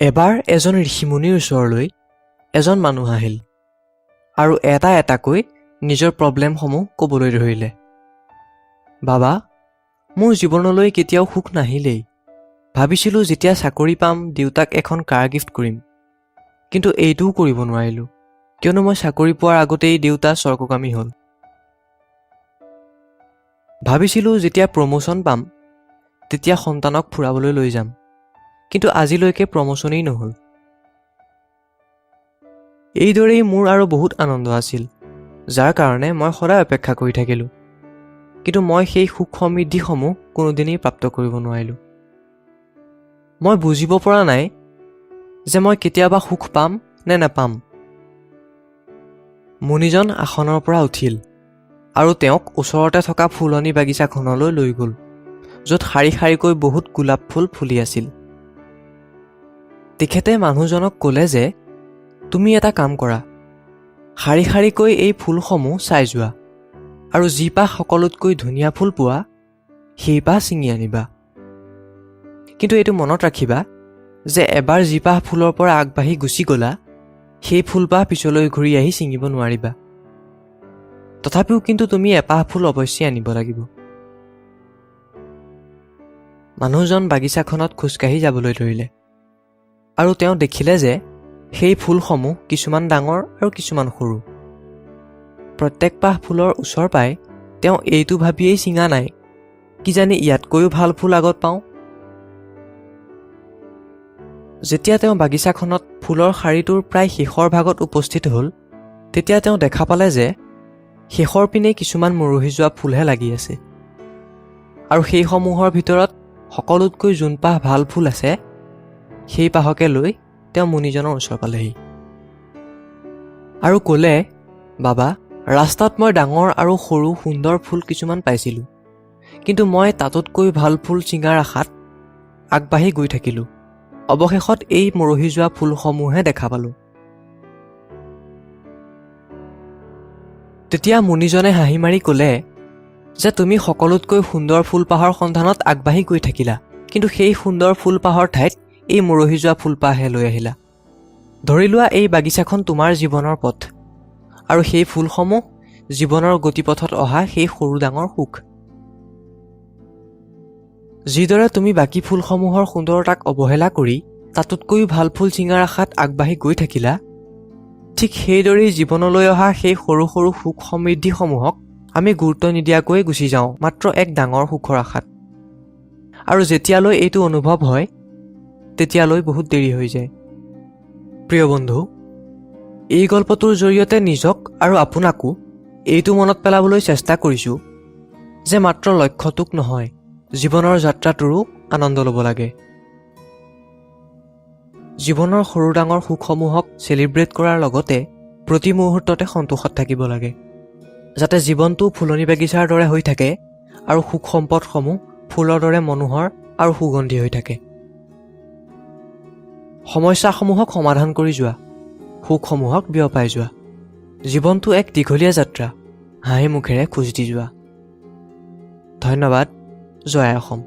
এবাৰ এজন ঋষিমুনিৰ ওচৰলৈ এজন মানুহ আহিল আৰু এটাকৈ নিজৰ প্ৰব্লেমসমূহ ক'বলৈ ধৰিলে। বাবা, মোৰ জীৱনলৈ কেতিয়াও সুখ নাহিলেই। ভাবিছিলোঁ যেতিয়া চাকৰি পাম দেউতাক এখন কাৰ গিফ্ট কৰিম, কিন্তু এইটোও কৰিব নোৱাৰিলোঁ কিয়নো মই চাকৰি পোৱাৰ আগতেই দেউতা স্বৰ্গগামী হ'ল। ভাবিছিলোঁ যেতিয়া প্ৰমোশ্যন পাম তেতিয়া সন্তানক ফুৰাবলৈ লৈ যাম, কিন্তু আজিলৈকে প্ৰমোশ্যনেই নহ'ল। এইদৰেই মোৰ আৰু বহুত আনন্দ আছিল, যাৰ কাৰণে মই সদায় অপেক্ষা কৰি থাকিলোঁ, কিন্তু মই সেই সুখ সমৃদ্ধিসমূহ কোনোদিনেই প্ৰাপ্ত কৰিব নোৱাৰিলোঁ। মই বুজিব পৰা নাই যে মই কেতিয়াবা সুখ পাম নে নাপাম। মুনিজন আসনৰ পৰা উঠিল আৰু তেওঁক ওচৰতে থকা ফুলনি বাগিচাখনলৈ লৈ গ'ল, য'ত শাৰী শাৰীকৈ বহুত গোলাপ ফুল ফুলি আছিল। তেখেতে মানুহজনক ক'লে যে তুমি এটা কাম কৰা, শাৰী শাৰীকৈ এই ফুলসমূহ চাই যোৱা আৰু যি পাহ সকলোতকৈ ধুনীয়া ফুল পোৱা সেই পাহ ছিঙি আনিবা। কিন্তু এইটো মনত ৰাখিবা যে এবাৰ যি পাহ ফুলৰ পৰা আগবাঢ়ি গুচি গ'লা সেই ফুলপাহ পিছলৈ ঘূৰি আহি ছিঙিব নোৱাৰিবা। তথাপিও কিন্তু তুমি এপাহ ফুল অৱশ্যেই আনিব লাগিব। মানুহজন বাগিচাখনত খোজকাঢ়ি যাবলৈ ধৰিলে আৰু তেওঁ দেখিলে যে সেই ফুলসমূহ কিছুমান ডাঙৰ আৰু কিছুমান সৰু। প্ৰত্যেক পাহ ফুলৰ ওচৰ পাই তেওঁ এইটো ভাবিয়েই ছিঙা নাই কিজানি ইয়াতকৈও ভাল ফুল আগত পাওঁ। যেতিয়া তেওঁ বাগিচাখনত ফুলৰ শাৰীটোৰ প্ৰায় শেষৰ ভাগত উপস্থিত হ'ল, তেতিয়া তেওঁ দেখা পালে যে শেষৰ পিনে কিছুমান মৰহি যোৱা ফুলহে লাগি আছে, আৰু সেইসমূহৰ ভিতৰত সকলোতকৈ যোন পাহ ভাল ফুল আছে সেই পাহকে লৈ তেওঁ মুনিজনৰ ওচৰ পালেহি আৰু ক'লে, বাবা, ৰাস্তাত মই ডাঙৰ আৰু সৰু সুন্দৰ ফুল কিছুমান পাইছিলোঁ, কিন্তু মই তাতোতকৈ ভাল ফুল ছিঙাৰ আশাত আগবাঢ়ি গৈ থাকিলোঁ। অৱশেষত এই মৰহি যোৱা ফুলসমূহে দেখা পালোঁ। তেতিয়া মুনিজনে হাঁহি মাৰি ক'লে যে তুমি সকলোতকৈ সুন্দৰ ফুলপাহৰ সন্ধানত আগবাঢ়ি গৈ থাকিলা, কিন্তু সেই সুন্দৰ ফুলপাহৰ ঠাইত এই মৰহি যোৱা ফুলপাহহে লৈ আহিলা। ধৰি লোৱা এই বাগিচাখন তোমাৰ জীৱনৰ পথ, আৰু সেই ফুলসমূহ জীৱনৰ গতিপথত অহা সেই সৰু ডাঙৰ সুখ। যিদৰে তুমি বাকী ফুলসমূহৰ সুন্দৰতাক অৱহেলা কৰি তাতোতকৈও ভাল ফুল ছিঙাৰ আশাত আগবাঢ়ি গৈ থাকিলা, ঠিক সেইদৰেই জীৱনলৈ অহা সেই সৰু সৰু সুখ সমৃদ্ধিসমূহক আমি গুৰুত্ব নিদিয়াকৈ গুচি যাওঁ মাত্ৰ এক ডাঙৰ সুখৰ আশাত। আৰু যেতিয়ালৈ এইটো অনুভৱ হয় তেতিয়ালৈ বহুত দেৰি হৈ যায়। প্ৰিয় বন্ধু, এই গল্পটোৰ জৰিয়তে নিজক আৰু আপোনাকো এইটো মনত পেলাবলৈ চেষ্টা কৰিছোঁ যে মাত্ৰ লক্ষ্যটোক নহয়, জীৱনৰ যাত্ৰাটোৰো আনন্দ ল'ব লাগে। জীৱনৰ সৰু ডাঙৰ সুখসমূহক চেলিব্ৰেট কৰাৰ লগতে প্ৰতি মুহূৰ্ততে সন্তোষত থাকিব লাগে, যাতে জীৱনটো ফুলনি বাগিচাৰ দৰে হৈ থাকে আৰু সুখ সম্পদসমূহ ফুলৰ দৰে মনোহৰ আৰু সুগন্ধি হৈ থাকে। সমস্যাসমূহক সমাধান কৰি যোৱা, সুখসমূহক বিয়পাই যোৱা। জীৱনটো এক দীঘলীয়া যাত্ৰা, হাঁহি মুখেৰে খোজ দি যোৱা। ধন্যবাদ। জয় অসম।